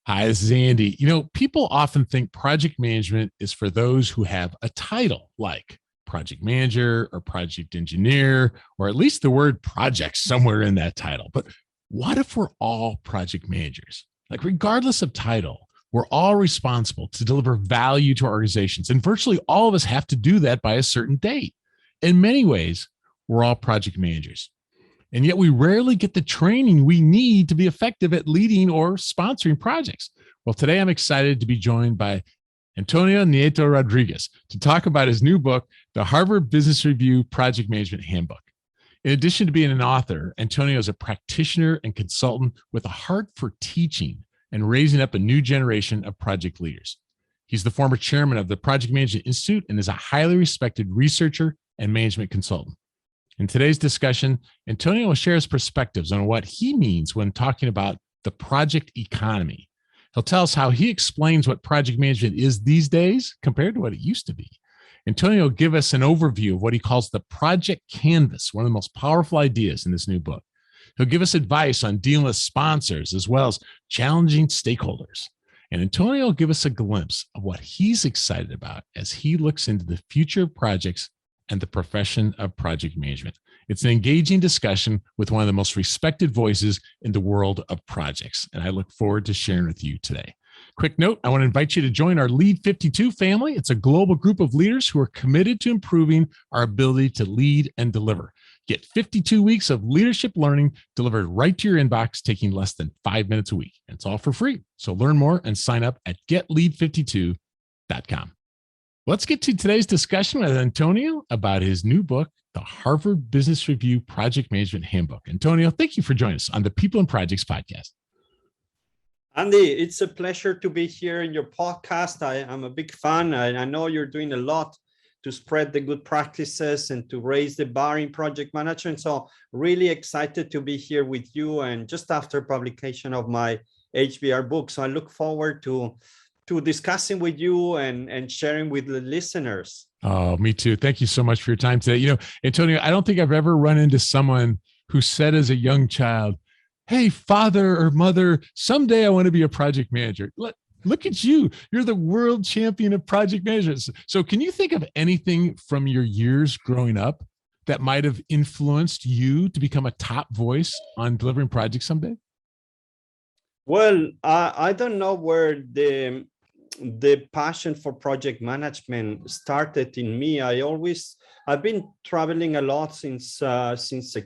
Hi, this is Andy. People often think project management is for those who have a title like project manager or project engineer, or at least the word project somewhere in that title. But what if we're all project managers? Like, regardless of title, we're all responsible to deliver value to our organizations. And virtually all of us have to do that by a certain date. In many ways, we're all project managers. And yet we rarely get the training we need to be effective at leading or sponsoring projects. Well, today I'm excited to be joined by Antonio Nieto-Rodriguez to talk about his new book, The Harvard Business Review Project Management Handbook. In addition to being an author, Antonio is a practitioner and consultant with a heart for teaching and raising up a new generation of project leaders. He's the former chairman of the Project Management Institute and is a highly respected researcher and management consultant. In today's discussion, Antonio will share his perspectives on what he means when talking about the project economy. He'll tell us how he explains what project management is these days compared to what it used to be. Antonio will give us an overview of what he calls the project canvas, one of the most powerful ideas in this new book. He'll give us advice on dealing with sponsors as well as challenging stakeholders. And Antonio will give us a glimpse of what he's excited about as he looks into the future of projects and the profession of project management. It's an engaging discussion with one of the most respected voices in the world of projects, and I look forward to sharing with you today. Quick note, I want to invite you to join our Lead 52 family. It's a global group of leaders who are committed to improving our ability to lead and deliver. Get 52 weeks of leadership learning delivered right to your inbox, taking less than 5 minutes a week. And it's all for free. So learn more and sign up at getlead52.com. Let's get to today's discussion with Antonio about his new book, The Harvard Business Review Project Management Handbook. Antonio, thank you for joining us on the People and Projects podcast. Andy, it's a pleasure to be here in your podcast. I'm a big fan. I know you're doing a lot to spread the good practices and to raise the bar in project management. So really excited to be here with you and just after publication of my HBR book. So I look forward to discussing with you and sharing with the listeners. Oh, me too. Thank you so much for your time today. Antonio, I don't think I've ever run into someone who said as a young child, hey, father or mother, someday I want to be a project manager. Look at you. You're the world champion of project management. So can you think of anything from your years growing up that might have influenced you to become a top voice on delivering projects someday? Well, I don't know where the passion for project management started in me. I've been traveling a lot since a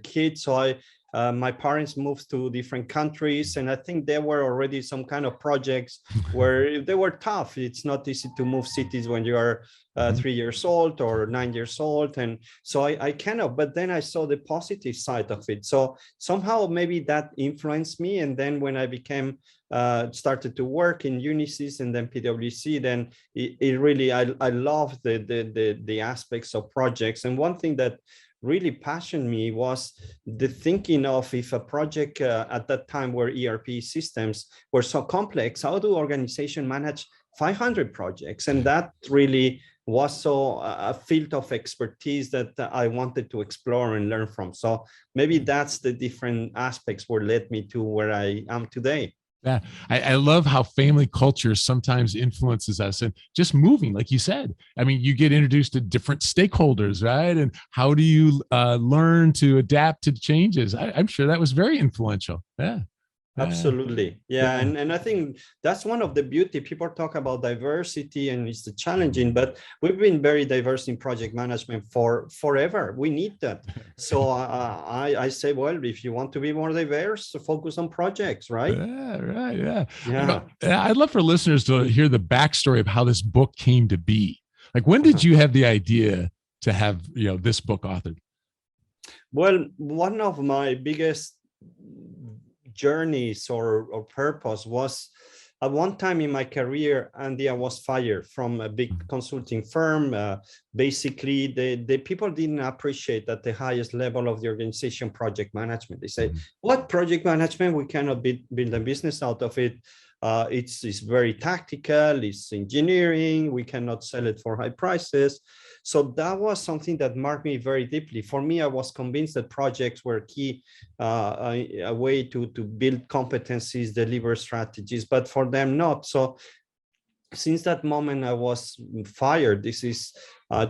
kid. So my parents moved to different countries, and I think there were already some kind of projects where they were tough. It's not easy to move cities when you are 3 years old or 9 years old. And so I but then I saw the positive side of it. So somehow maybe that influenced me. And then when I became started to work in Unisys and then PwC, then it really, I love the aspects of projects. And one thing that really passioned me was the thinking of if a project at that time where ERP systems were so complex, how do organizations manage 500 projects? And that really was so a field of expertise that I wanted to explore and learn from. So maybe that's the different aspects where led me to where I am today. Yeah, I love how family culture sometimes influences us, and just moving, like you said. I mean, you get introduced to different stakeholders, right? And how do you learn to adapt to changes? I'm sure that was very influential. Yeah. Absolutely. Yeah. And I think that's one of the beauty. People talk about diversity and it's the challenging, but we've been very diverse in project management for forever. We need that. So I say, well, if you want to be more diverse, focus on projects, right? Yeah, right. Yeah. I'd love for listeners to hear the backstory of how this book came to be. Like, when did you have the idea to have, this book authored? Well, one of my biggest journeys or purpose was at one time in my career, Andy, I was fired from a big consulting firm. Basically, the people didn't appreciate at the highest level of the organization project management. They say, what project management? We cannot build a business out of it. It's very tactical, it's engineering, we cannot sell it for high prices. So that was something that marked me very deeply. For me, I was convinced that projects were key, a way to build competencies, deliver strategies, but for them not. So since that moment, I was fired. This is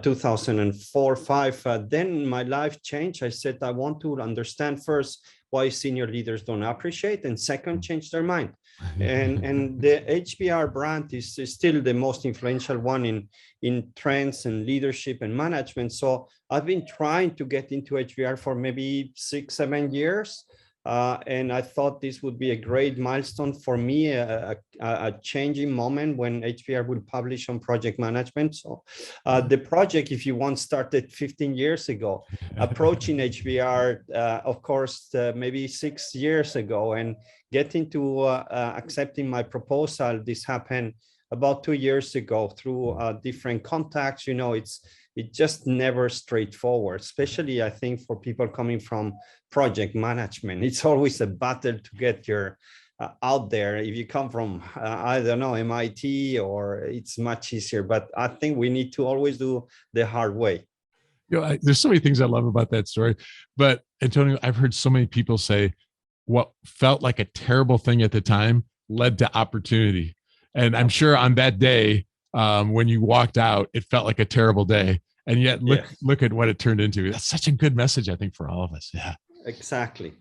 2004, 5. Then my life changed. I said, I want to understand first why senior leaders don't appreciate, and second, change their mind. And the HBR brand is still the most influential one in trends and leadership and management. So I've been trying to get into HBR for maybe 6, 7 years. And I thought this would be a great milestone for me, a changing moment when HBR will publish on project management. So the project, if you want, started 15 years ago, approaching HBR, of course, maybe 6 years ago, and getting to accepting my proposal. This happened about 2 years ago through different contacts. You know, it's just never straightforward, especially I think for people coming from project management. It's always a battle to get your out there. If you come from, I don't know, MIT, or it's much easier, but I think we need to always do the hard way. You know, there's so many things I love about that story, but Antonio, I've heard so many people say what felt like a terrible thing at the time led to opportunity. And I'm sure on that day, when you walked out, it felt like a terrible day. And yet look at what it turned into. That's such a good message, I think, for all of us. Yeah. Exactly.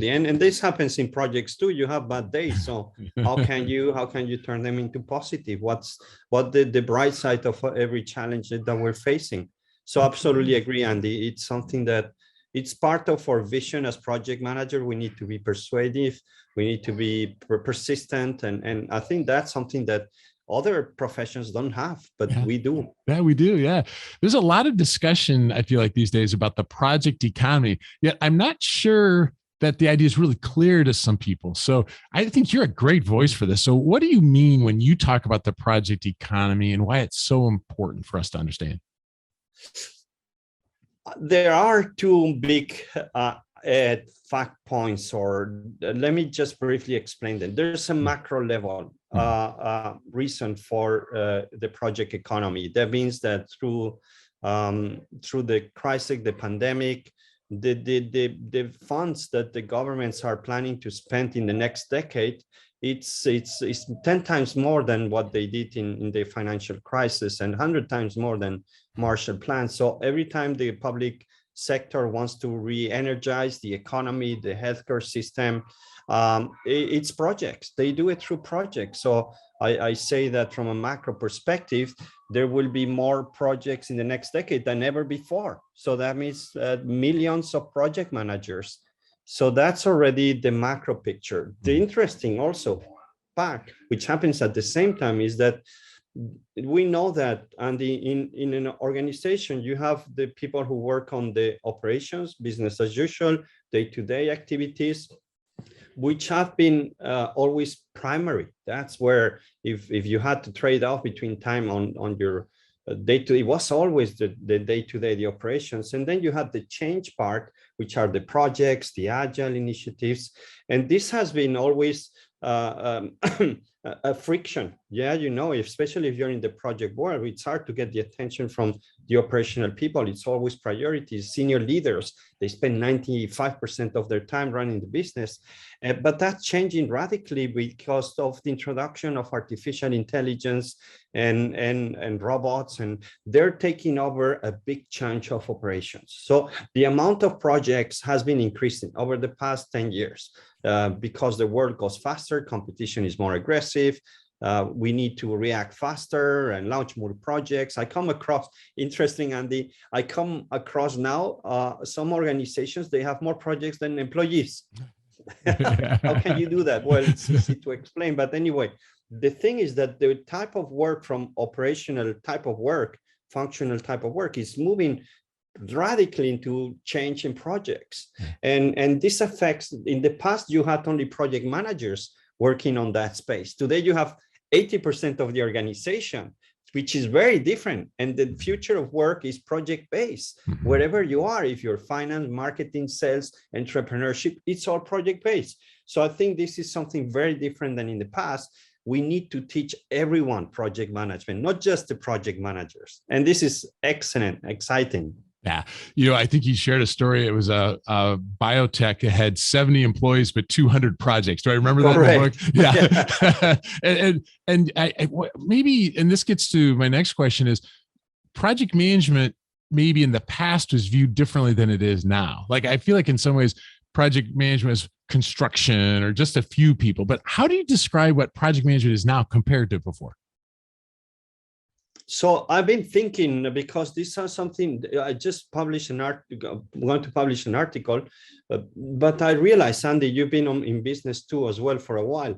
And this happens in projects too. You have bad days. So how can you turn them into positive? What the bright side of every challenge that we're facing? So absolutely agree, Andy. It's something that it's part of our vision as project manager. We need to be persuasive. We need to be persistent. And I think that's something that other professions don't have, but we do. Yeah, we do. Yeah. There's a lot of discussion, I feel like, these days about the project economy, yet I'm not sure that the idea is really clear to some people. So I think you're a great voice for this. So what do you mean when you talk about the project economy and why it's so important for us to understand? There are two big fact points, or let me just briefly explain them. There's a macro level reason for the project economy. That means that through the crisis, the pandemic, the funds that the governments are planning to spend in the next decade, it's 10 times more than what they did in the financial crisis, and 100 times more than Marshall Plan. So every time the public sector wants to re-energize the economy, the healthcare system, it's projects. They do it through projects. So I say that from a macro perspective, there will be more projects in the next decade than ever before. So that means millions of project managers. So that's already the macro picture. The interesting also part, which happens at the same time, is that we know that, and in an organization, you have the people who work on the operations, business as usual, day-to-day activities, which have been always primary. That's where if you had to trade off between time on your day-to-day, it was always the day-to-day, the operations. And then you had the change part, which are the projects, the agile initiatives. And this has been always a friction. Yeah, you know, especially if you're in the project world, it's hard to get the attention from the operational people. It's always priorities. Senior leaders, they spend 95% of their time running the business. But that's changing radically because of the introduction of artificial intelligence and robots, and they're taking over a big chunk of operations. So the amount of projects has been increasing over the past 10 years. Because the world goes faster, competition is more aggressive. We need to react faster and launch more projects. I come across, interesting, Andy, I come across now some organizations, they have more projects than employees. How can you do that? Well, it's easy to explain, but anyway, the thing is that the type of work from operational type of work, functional type of work is moving radically into change in projects. And this affects, in the past, you had only project managers working on that space. Today, you have 80% of the organization which is very different. And the future of work is project-based. Wherever you are, if you're finance, marketing, sales, entrepreneurship, it's all project-based. So I think this is something very different than in the past. We need to teach everyone project management, not just the project managers. And this is excellent, exciting. Yeah. I think he shared a story. It was a biotech that had 70 employees, but 200 projects. Do I remember Correct. that in the book? Yeah. and maybe, and this gets to my next question is, project management maybe in the past was viewed differently than it is now. Like, I feel like in some ways, project management is construction or just a few people, but how do you describe what project management is now compared to before? So I've been thinking, because this is something I just published an article, I'm going to publish an article, but I realized, Sandy, you've been in business too as well for a while.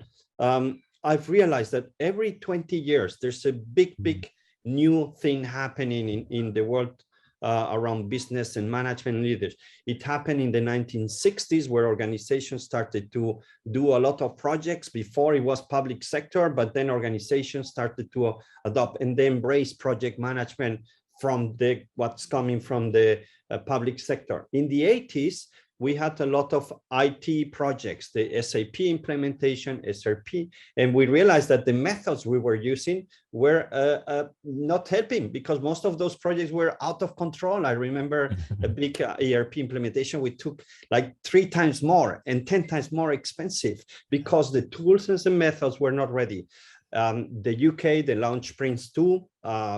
I've realized that every 20 years, there's a big new thing happening in the world around business and management leaders. It happened in the 1960s, where organizations started to do a lot of projects. Before it was public sector, but then organizations started to adopt and they embrace project management from what's coming from the public sector. In the 80s, we had a lot of IT projects, the SAP implementation, SRP, and we realized that the methods we were using were not helping, because most of those projects were out of control. I remember a big ERP implementation, we took like 3 times more and 10 times more expensive because the tools and the methods were not ready. The UK, they launched Prince 2,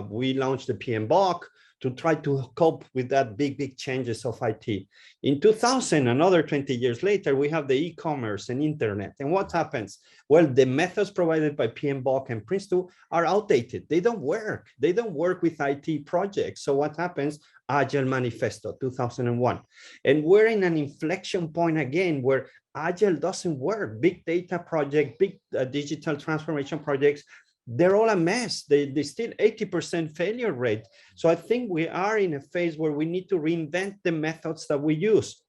we launched the PMBOK, to try to cope with that big changes of IT. In 2000, another 20 years later, we have the e-commerce and internet. And what happens? Well, the methods provided by PMBOK and Prince2 are outdated. They don't work. They don't work with IT projects. So what happens? Agile Manifesto, 2001. And we're in an inflection point again where Agile doesn't work. Big data project, big digital transformation projects, they're all a mess. They still 80% failure rate. So I think we are in a phase where we need to reinvent the methods that we use.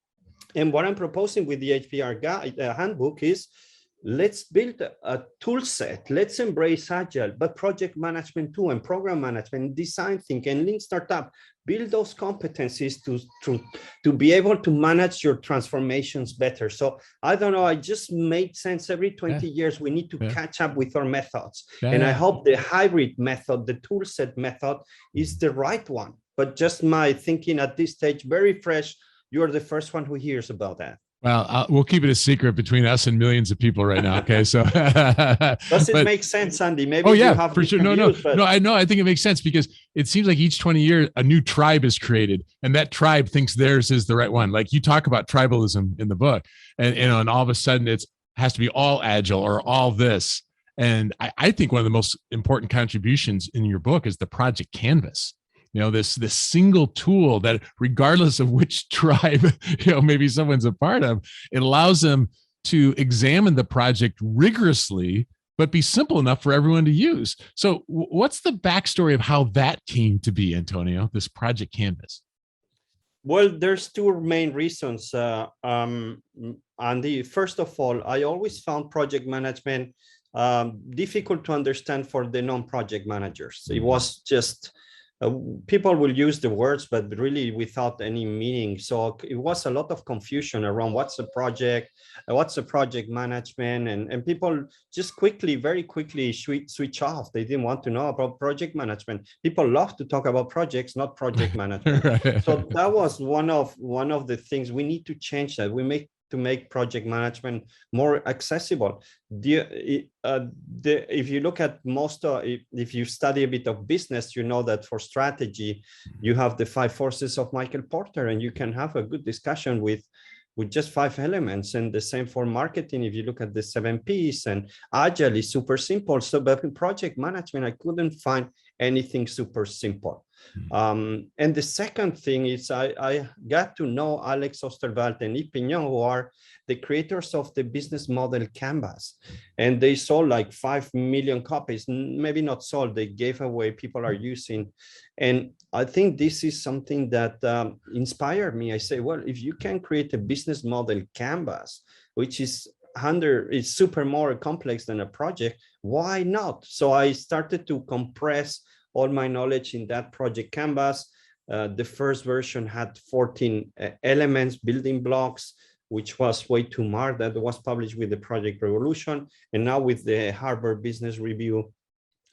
And what I'm proposing with the HBR guide, handbook is, let's build a tool set. Let's embrace Agile, but project management too, and program management, design thinking, and lean startup. Build those competencies to be able to manage your transformations better. So I don't know, I just made sense. Every 20 years, we need to catch up with our methods. And I hope the hybrid method, the tool set method, is the right one. But just my thinking at this stage, very fresh. You're the first one who hears about that. Well, we'll keep it a secret between us and millions of people right now. Okay, so does it make sense, Andy? Maybe you have for sure. No, I know. I think it makes sense because it seems like each 20 years a new tribe is created, and that tribe thinks theirs is the right one. Like you talk about tribalism in the book, and all of a sudden it has to be all Agile or all this. And I think one of the most important contributions in your book is the project canvas. This single tool that, regardless of which tribe, maybe someone's a part of, it allows them to examine the project rigorously, but be simple enough for everyone to use. So what's the backstory of how that came to be, Antonio, this project canvas? Well, there's 2 main reasons, Andy. First of all, I always found project management difficult to understand for the non-project managers. It was just people will use the words, but really without any meaning. So it was a lot of confusion around what's a project management, and people just very quickly switch off. They didn't want to know about project management. People love to talk about projects, not project management. Right. So that was one of the things we need to change. That to make project management more accessible. If you look at if you study a bit of business, you know that for strategy, you have the 5 forces of Michael Porter, and you can have a good discussion with just 5 elements. And the same for marketing. If you look at the 7 Ps, and Agile is super simple. So, but in project management, I couldn't find anything super simple. And the second thing is I got to know Alex Osterwald and Yves Pignon, who are the creators of the business model Canvas. And they sold like 5 million copies, maybe not sold, they gave away, people are using. And I think this is something that inspired me. I say, well, if you can create a business model Canvas, which is super more complex than a project, why not? So I started to compress all my knowledge in that project canvas. The first version had 14 elements, building blocks, which was way too much. That was published with the Project Revolution. And now with the Harvard Business Review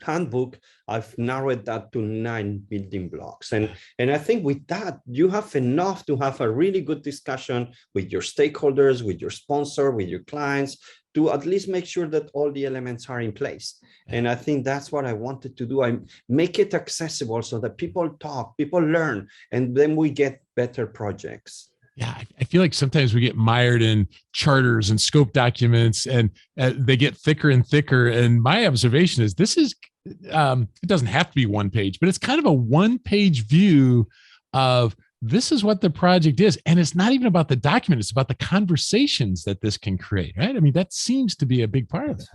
Handbook, I've narrowed that to 9 building blocks. And I think with that, you have enough to have a really good discussion with your stakeholders, with your sponsor, with your clients, to at least make sure that all the elements are in place. And I think that's what I wanted to do. I make it accessible so that people talk, people learn, and then we get better projects. Yeah, I feel like sometimes we get mired in charters and scope documents, and they get thicker and thicker. And my observation is this is, it doesn't have to be one page, but it's kind of a one-page view of this is what the project is. And it's not even about the document. It's about the conversations that this can create, right? I mean, that seems to be a big part of it.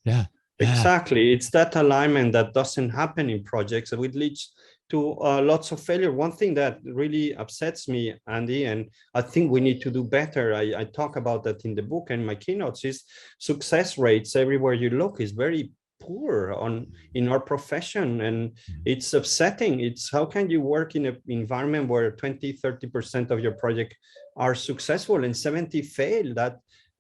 Yeah. Exactly. It's that alignment that doesn't happen in projects, and it leads to lots of failure. One thing that really upsets me, Andy, and I think we need to do better, I talk about that in the book and my keynotes, is success rates everywhere you look is very poor in our profession, and it's upsetting. It's how can you work in an environment where 20-30% of your project are successful and 70 fail?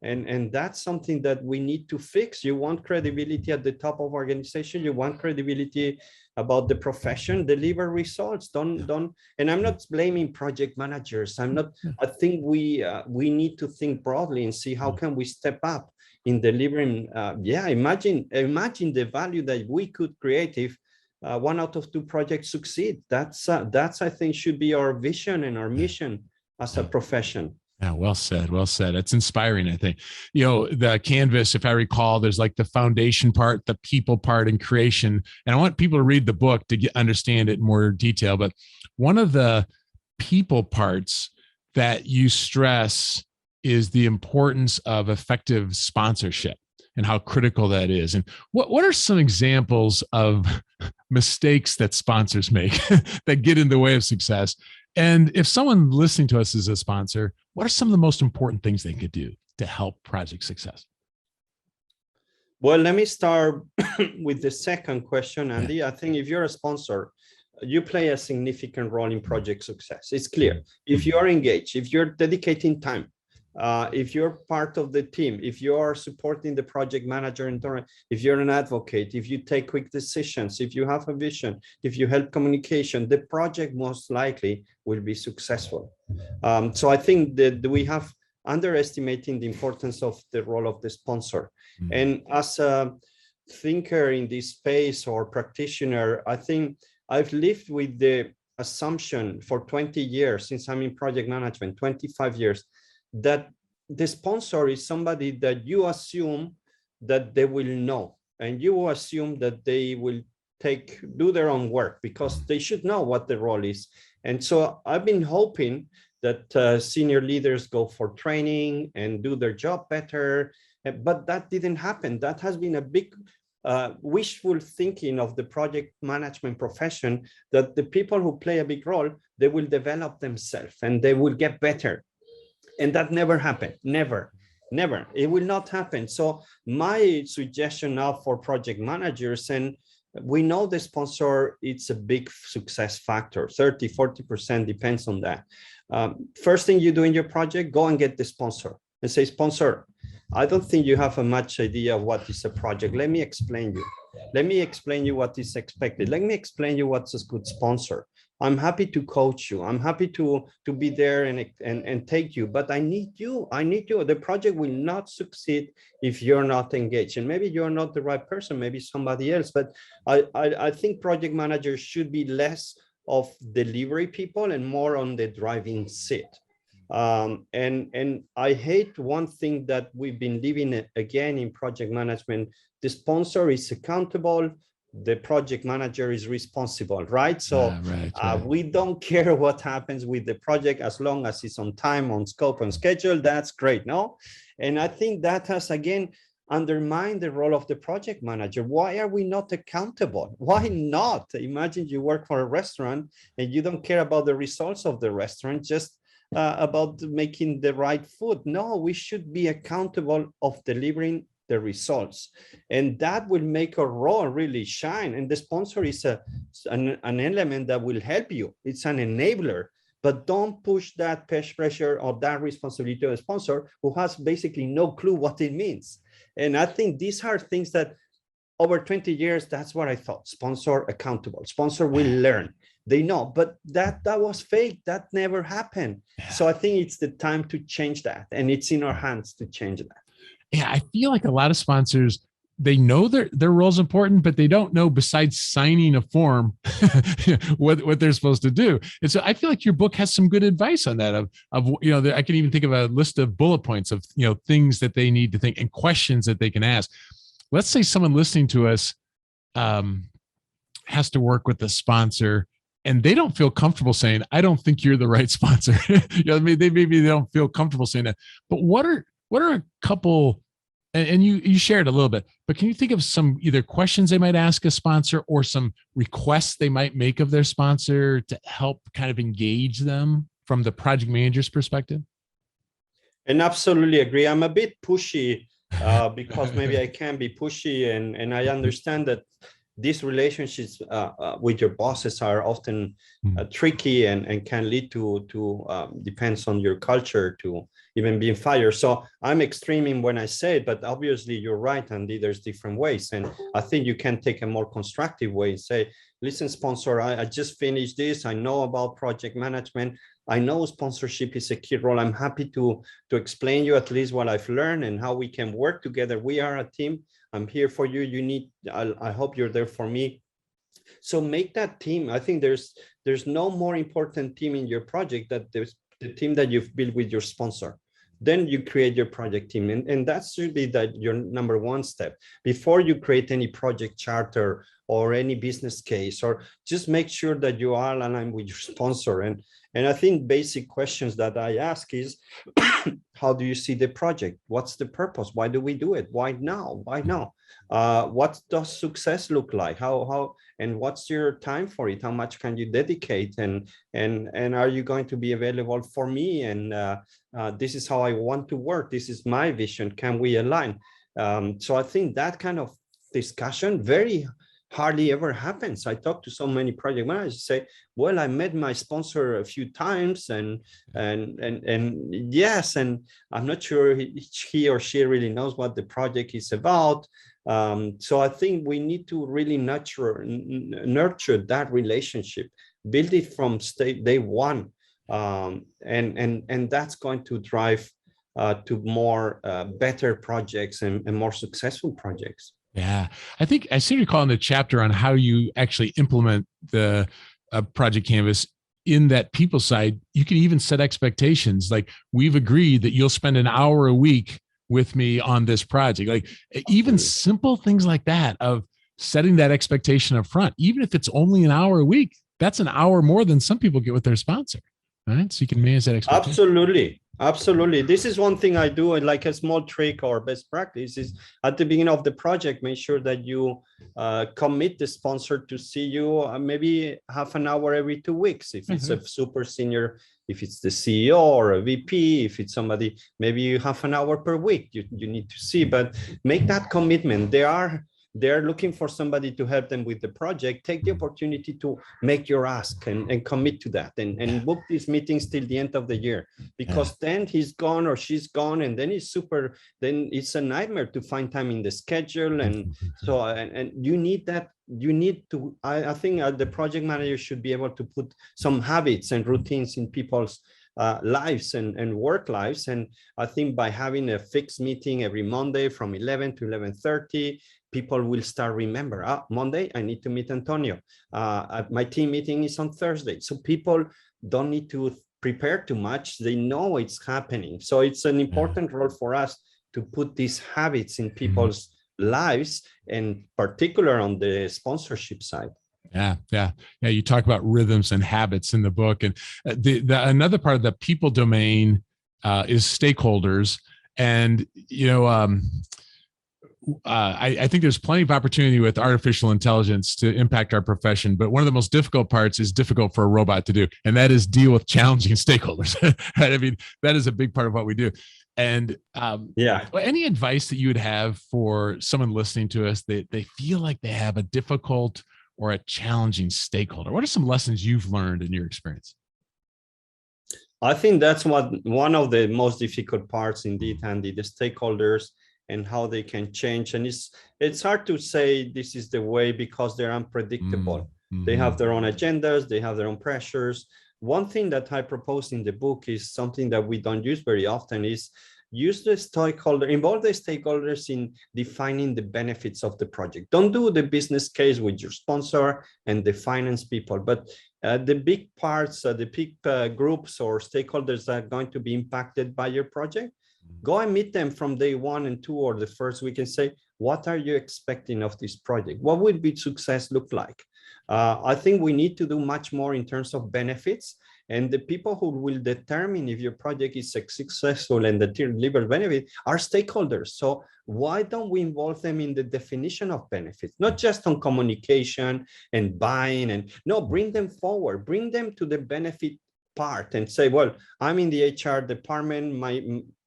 And that's something that we need to fix. You want credibility at the top of organization, you want credibility about the profession, deliver results. Don't and I'm not blaming project managers. I think we need to think broadly and see how can we step up in delivering. Imagine the value that we could create if 1 out of 2 projects succeed. That's I think should be our vision and our mission as a profession. Yeah, well said. Well said. It's inspiring, I think. You know, the canvas, if I recall, there's like the foundation part, the people part, and creation. And I want people to read the book to understand it in more detail. But one of the people parts that you stress is the importance of effective sponsorship and how critical that is. And what are some examples of mistakes that sponsors make that get in the way of success? And if someone listening to us is a sponsor, what are some of the most important things they could do to help project success? Well, let me start with the second question, Andy. Yeah. I think if you're a sponsor, you play a significant role in project success. It's clear. If you are engaged, if you're dedicating time, if you're part of the team, if you are supporting the project manager, if you're an advocate, if you take quick decisions, if you have a vision, if you help communication, the project most likely will be successful. So I think that we have underestimating the importance of the role of the sponsor. Mm-hmm. And as a thinker in this space or practitioner, I think I've lived with the assumption for 20 years, since I'm in project management, 25 years, that the sponsor is somebody that you assume that they will know, and you assume that they will do their own work because they should know what the role is. And so I've been hoping that senior leaders go for training and do their job better, but that didn't happen. That has been a big wishful thinking of the project management profession, that the people who play a big role, they will develop themselves and they will get better. And that never happened, never. It will not happen. So my suggestion now for project managers, and we know the sponsor, it's a big success factor, 30-40% depends on that. First thing you do in your project, go and get the sponsor and say, sponsor, I don't think you have a much idea of what is a project. Let me explain you. Let me explain you what is expected. Let me explain you what's a good sponsor. I'm happy to coach you. I'm happy to be there and take you, but I need you. I need you. The project will not succeed if you're not engaged. And maybe you're not the right person, maybe somebody else. But I think project managers should be less of delivery people and more on the driving seat. And I hate one thing that we've been living again in project management. The sponsor is accountable. The project manager is responsible, right? So we don't care what happens with the project as long as it's on time, on scope, on schedule. That's great, no? And I think that has, again, undermined the role of the project manager. Why are we not accountable? Why not? Imagine you work for a restaurant and you don't care about the results of the restaurant, just about making the right food. No, we should be accountable of delivering the results. And that will make a role really shine. And the sponsor is an element that will help you. It's an enabler. But don't push that pressure or that responsibility to a sponsor who has basically no clue what it means. And I think these are things that over 20 years, that's what I thought. Sponsor accountable. Sponsor will learn. They know, but that was fake. That never happened. Yeah. So I think it's the time to change that. And it's in our hands to change that. Yeah, I feel like a lot of sponsors, they know their role is important, but they don't know, besides signing a form, what they're supposed to do. And so I feel like your book has some good advice on that. I can even think of a list of bullet points of things that they need to think and questions that they can ask. Let's say someone listening to us has to work with a sponsor, and they don't feel comfortable saying, "I don't think you're the right sponsor." Maybe they don't feel comfortable saying that. But what are a couple? And you shared a little bit, but can you think of some either questions they might ask a sponsor or some requests they might make of their sponsor to help kind of engage them from the project manager's perspective? And absolutely agree. I'm a bit pushy because maybe I can be pushy, and I understand that these relationships with your bosses are often tricky and can lead to depends on your culture, to even being fired. So I'm extreme when I say it, but obviously you're right, Andy, there's different ways. And I think you can take a more constructive way and say, listen, sponsor, I just finished this. I know about project management. I know sponsorship is a key role. I'm happy to explain you at least what I've learned and how we can work together. We are a team. I'm here for you. I hope you're there for me. So make that team. I think there's no more important team in your project that there's the team that you've built with your sponsor. Then you create your project team. And that's really your number one step. Before you create any project charter or any business case, or just make sure that you are aligned with your sponsor. And I think basic questions that I ask is, how do you see the project? What's the purpose? Why do we do it? Why now? Why now? What does success look like? How and what's your time for it? How much can you dedicate? And are you going to be available for me? And this is how I want to work. This is my vision. Can we align? So I think that kind of discussion very hardly ever happens. I talk to so many project managers say, well, I met my sponsor a few times and yes, and I'm not sure he or she really knows what the project is about. So I think we need to really nurture that relationship, build it from day one. And that's going to drive to more better projects and more successful projects. Yeah, I think I seem to recall in the chapter on how you actually implement the project canvas in that people side, you can even set expectations. Like, we've agreed that you'll spend an hour a week with me on this project. Like, even simple things like that, of setting that expectation up front, even if it's only an hour a week, that's an hour more than some people get with their sponsor. Right. So you can manage that expectation. Absolutely. This is one thing I do, like a small trick or best practice is at the beginning of the project, make sure that you commit the sponsor to see you maybe half an hour every 2 weeks. If it's a super senior, if it's the CEO or a VP, if it's somebody, maybe half an hour per week you need to see, but make that commitment. They're looking for somebody to help them with the project. Take the opportunity to make your ask and commit to that and book these meetings till the end of the year, because then he's gone or she's gone, and then it's a nightmare to find time in the schedule. And so, and you need that. You need to, I think the project manager should be able to put some habits and routines in people's lives and work lives. And I think by having a fixed meeting every Monday from 11 to 11:30, people will start remember, Monday, I need to meet Antonio. My team meeting is on Thursday. So people don't need to prepare too much. They know it's happening. So it's an important role for us to put these habits in people's lives, and particular on the sponsorship side. Yeah. You talk about rhythms and habits in the book. And another part of the people domain is stakeholders. And, I think there's plenty of opportunity with artificial intelligence to impact our profession, but one of the most difficult parts is difficult for a robot to do, and that is deal with challenging stakeholders. Right? I mean, that is a big part of what we do. And Yeah. any advice that you would have for someone listening to us that they feel like they have a difficult or a challenging stakeholder? What are some lessons you've learned in your experience? I think that's one of the most difficult parts indeed, Andy, the stakeholders and how they can change. And it's hard to say this is the way because they're unpredictable. They have their own agendas, they have their own pressures. One thing that I propose in the book is something that we don't use very often is use the involve the stakeholders in defining the benefits of the project. Don't do the business case with your sponsor and the finance people, but the big parts, the big groups or stakeholders that are going to be impacted by your project, go and meet them from day 1 and 2 or the first week and say, what are you expecting of this project? What would be success look like? I think we need to do much more in terms of benefits, and the people who will determine if your project is successful and deliver benefit are stakeholders. So why don't we involve them in the definition of benefits, not just on communication and buying, and no, bring them forward, bring them to the benefit part and say, well, I'm in the HR department,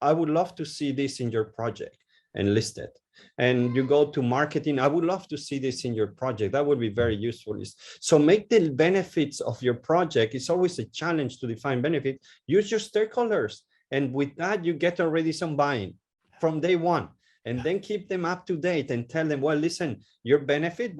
I would love to see this in your project and list it. And you go to marketing, I would love to see this in your project. That would be very useful. So make the benefits of your project. It's always a challenge to define benefit. Use your stakeholders. And with that, you get already some buy-in from day 1. And then keep them up to date and tell them, well, listen, your benefit,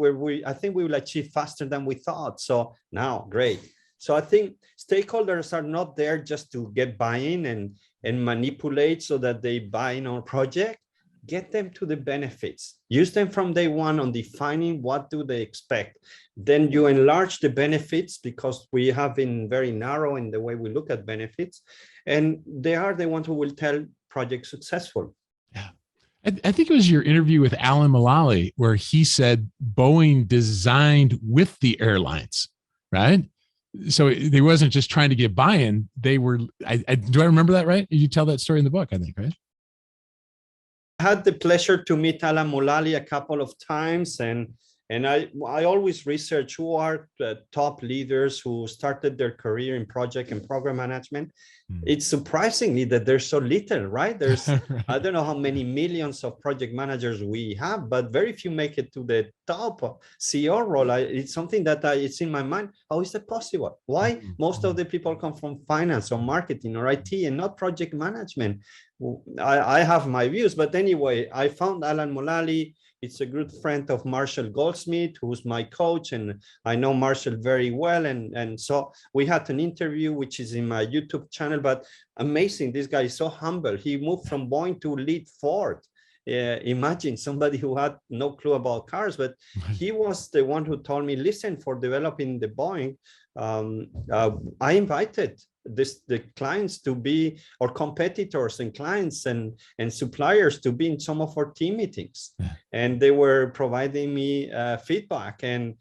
I think we will achieve faster than we thought. So now, great. So I think stakeholders are not there just to get buy-in and manipulate so that they buy in our project. Get them to the benefits. Use them from day 1 on defining what do they expect. Then you enlarge the benefits because we have been very narrow in the way we look at benefits. And they are the ones who will tell project successful. Yeah. I think it was your interview with Alan Mulally where he said Boeing designed with the airlines, right? So they wasn't just trying to get buy-in. They were, do I remember that right? You tell that story in the book, I think, right? I had the pleasure to meet Alan Mulally a couple of times, and I always research who are the top leaders who started their career in project and program management. It's surprisingly that there's so little, right? There's, right. I don't know how many millions of project managers we have, but very few make it to the top CEO role. It's something that it's in my mind. How is that possible? Why most of the people come from finance or marketing or IT and not project management? I have my views, but anyway, I found Alan Mulally. It's a good friend of Marshall Goldsmith, who's my coach, and I know Marshall very well. And so we had an interview, which is in my YouTube channel, but amazing. This guy is so humble. He moved from Boeing to lead Ford. Imagine somebody who had no clue about cars, but he was the one who told me, listen, for developing the Boeing, I invited the clients to be, or competitors and clients and suppliers to be in some of our team meetings. And they were providing me feedback, and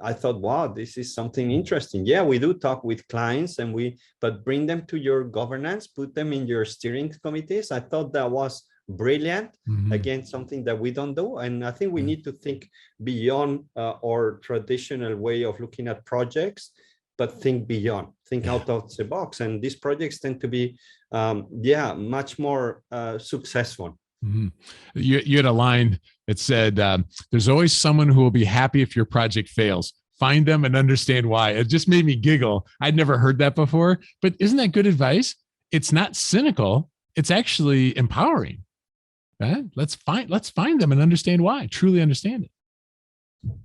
I thought, wow, this is something interesting. Yeah, we do talk with clients, but bring them to your governance, put them in your steering committees. I thought that was brilliant. Again, something that we don't do. And I think we need to think beyond our traditional way of looking at projects, but think beyond, think out of the box. And these projects tend to be, much more successful. You had a line that said, there's always someone who will be happy if your project fails. Find them and understand why. It just made me giggle. I'd never heard that before, but isn't that good advice? It's not cynical. It's actually empowering. Right? Let's find them and understand why, truly understand it.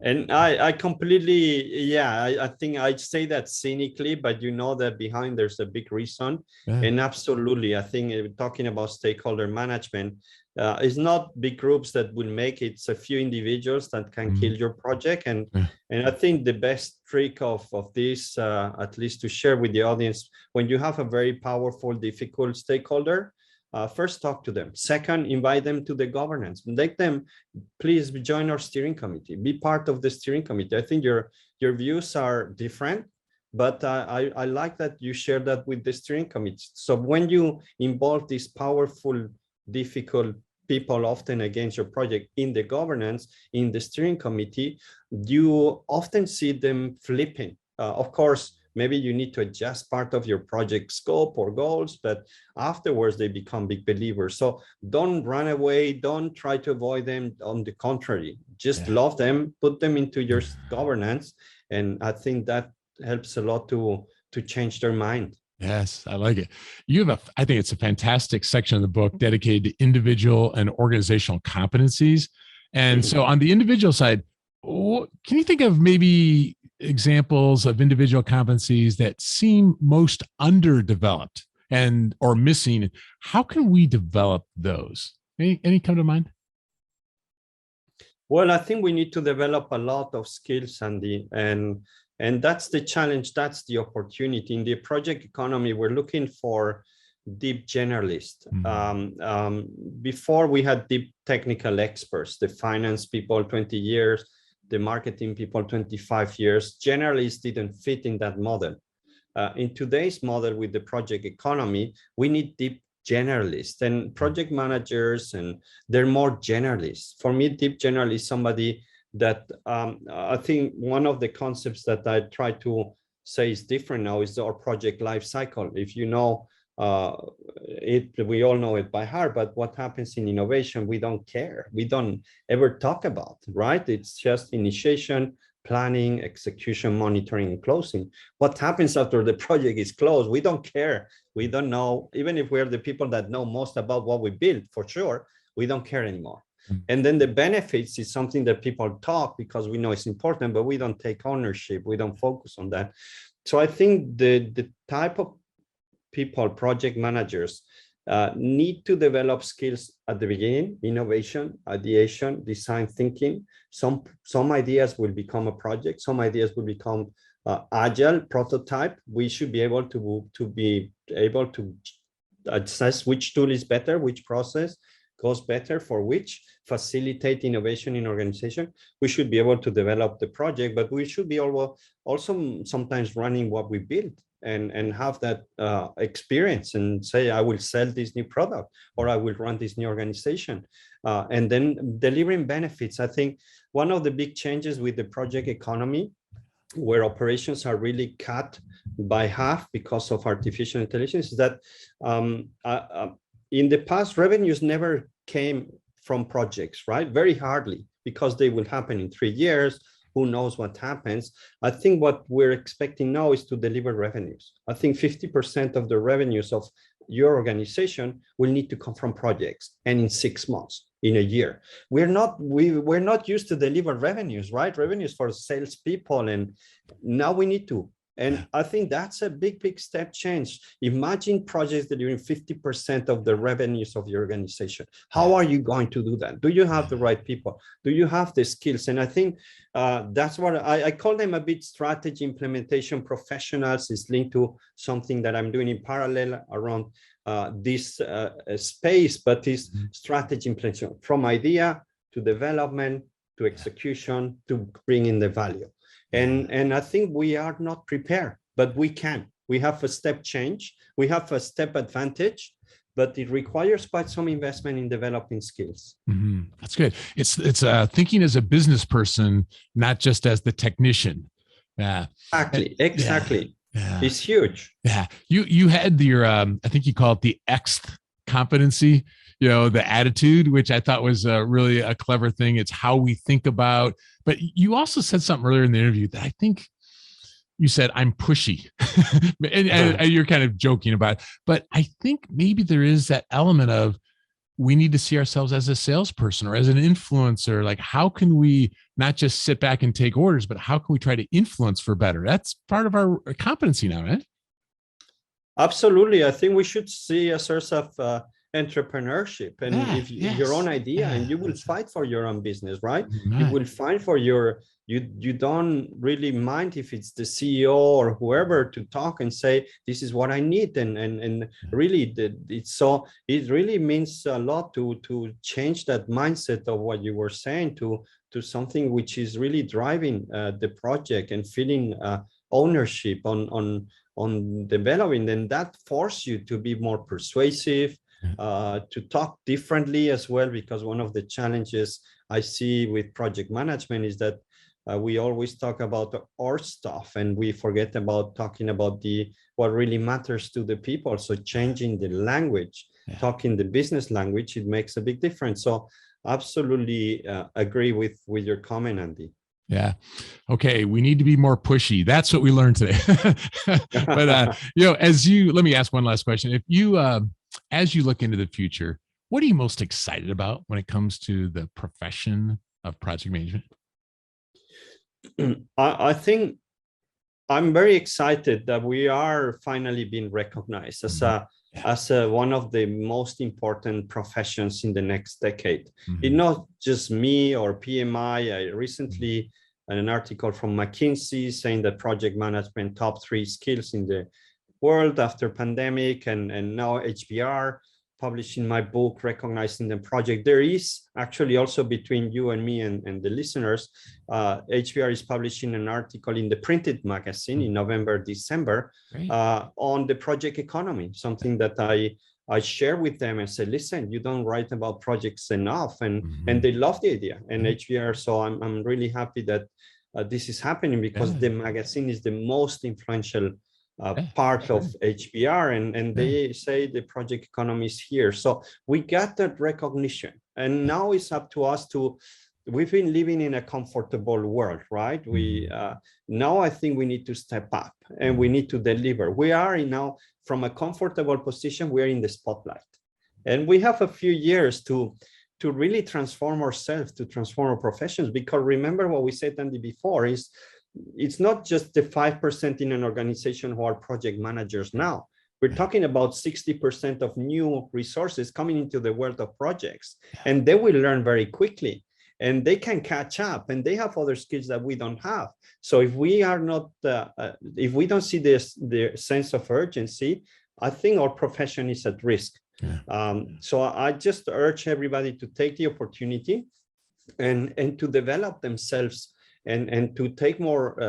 And I completely, I think I say that cynically, but you know that behind there's a big reason. And absolutely, I think talking about stakeholder management, it's not big groups that will make it. It's a few individuals that can kill your project. And I think the best trick of this, at least to share with the audience, when you have a very powerful, difficult stakeholder, first, talk to them. Second, invite them to the governance. Make them, please join our steering committee. Be part of the steering committee. I think your views are different, but I like that you share that with the steering committee. So when you involve these powerful, difficult people, often against your project, in the governance, in the steering committee, you often see them flipping. Of course, maybe you need to adjust part of your project scope or goals, but afterwards they become big believers. So don't run away, don't try to avoid them. On the contrary, just love them, put them into your governance. And I think that helps a lot to change their mind. Yes, I like it. You have I think it's a fantastic section of the book dedicated to individual and organizational competencies. And so on the individual side, can you think of maybe examples of individual competencies that seem most underdeveloped and or missing? How can we develop those? Any come to mind? Well, I think we need to develop a lot of skills, Andy, and that's the challenge. That's the opportunity. In the project economy, we're looking for deep generalists. Before we had deep technical experts, the finance people 20 years, the marketing people 25 years. Generalists didn't fit in that model. In today's model with the project economy, we need deep generalists and project managers, and they're more generalists. For me, deep generalist is somebody that I think one of the concepts that I try to say is different now is our project life cycle. If you know it, we all know it by heart, but what happens in innovation, we don't care. We don't ever talk about, right? It's just initiation, planning, execution, monitoring, and closing. What happens after the project is closed? We don't care. We don't know, even if we're the people that know most about what we built, for sure, we don't care anymore. And then the benefits is something that people talk because we know it's important, but we don't take ownership. We don't focus on that. So I think the type of people, project managers, need to develop skills at the beginning: innovation, ideation, design thinking. Some ideas will become a project. Some ideas will become agile prototype. We should be able to assess which tool is better, which process goes better for which, facilitate innovation in organization. We should be able to develop the project, but we should be also sometimes running what we build and have that experience and say, I will sell this new product, or I will run this new organization. And then delivering benefits. I think one of the big changes with the project economy, where operations are really cut by half because of artificial intelligence, is that in the past, revenues never came from projects, right? Very hardly, because they will happen in 3 years. Who knows what happens? I think what we're expecting now is to deliver revenues. I think 50% of the revenues of your organization will need to come from projects, and in 6 months, in a year. We're not used to deliver revenues, right? Revenues for salespeople, and now we need to. And I think that's a big step change. Imagine projects delivering 50% of the revenues of your organization. How are you going to do that? Do you have the right people? Do you have the skills? And I think that's what I call them a bit strategy implementation professionals. Is linked to something that I'm doing in parallel around this space, but this strategy implementation, from idea to development to execution to bring in the value. And I think we are not prepared, but we can. We have a step change. We have a step advantage, but it requires quite some investment in developing skills. That's good. It's thinking as a business person, not just as the technician. Exactly. Yeah. It's huge. Yeah. You had your, I think you call it the Xth competency, the attitude, which I thought was really a clever thing. It's how we think about, but you also said something earlier in the interview that I think you said, I'm pushy. and you're kind of joking about it, but I think maybe there is that element of, we need to see ourselves as a salesperson or as an influencer. Like, how can we not just sit back and take orders, but how can we try to influence for better? That's part of our competency now, right? Absolutely. I think we should see a source of entrepreneurship, and your own idea, and you will fight for your own business, right? You will fight for you don't really mind if it's the CEO or whoever to talk and say, this is what I need. And really it really means a lot to change that mindset of what you were saying to something which is really driving the project and feeling ownership on developing. And that forces you to be more persuasive, to talk differently as well, because one of the challenges I see with project management is that We always talk about our stuff, and we forget about talking about what really matters to the people. So changing the language, talking the business language, it makes a big difference. So absolutely agree with your comment, Andy. Yeah. Okay. We need to be more pushy. That's what we learned today. But, let me ask one last question. If you, as you look into the future, what are you most excited about when it comes to the profession of project management? I think I'm very excited that we are finally being recognized as one of the most important professions in the next decade. It's not just me or PMI. I recently an article from McKinsey saying that project management top 3 skills in the world after pandemic, and now HBR publishing my book, Recognizing the Project. There is actually also between you and me and the listeners, HBR is publishing an article in the printed magazine in November, December on the project economy, something that I share with them and say, listen, you don't write about projects enough, and they love the idea. And HBR, so I'm really happy that this is happening, because the magazine is the most influential part of HBR, and they say the project economy is here. So we got that recognition, and now it's up to us we've been living in a comfortable world, right? We now I think we need to step up, and we need to deliver. We are now from a comfortable position, we are in the spotlight, and we have a few years to really transform ourselves, to transform our professions. Because remember what we said, Andy, before, is it's not just the 5% in an organization who are project managers now. We're talking about 60% of new resources coming into the world of projects, and they will learn very quickly, and they can catch up, and they have other skills that we don't have. So if we are not, if we don't see the sense of urgency, I think our profession is at risk. So I just urge everybody to take the opportunity and to develop themselves, and to take more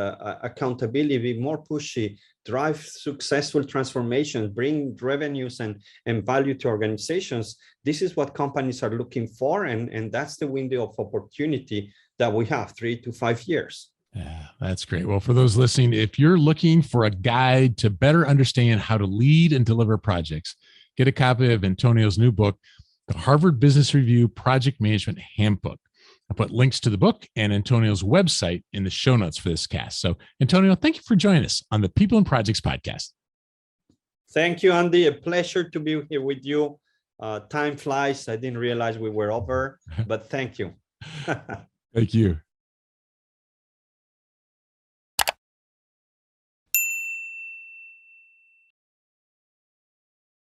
accountability, be more pushy, drive successful transformations, bring revenues and value to organizations. This is what companies are looking for, and that's the window of opportunity that we have, 3 to 5 years. Yeah, that's great. Well, for those listening, if you're looking for a guide to better understand how to lead and deliver projects, get a copy of Antonio's new book, the Harvard Business Review Project Management Handbook. I put links to the book and Antonio's website in the show notes for this cast. So, Antonio, thank you for joining us on the People and Projects podcast. Thank you, Andy. A pleasure to be here with you. Time flies. I didn't realize we were over, but thank you. Thank you.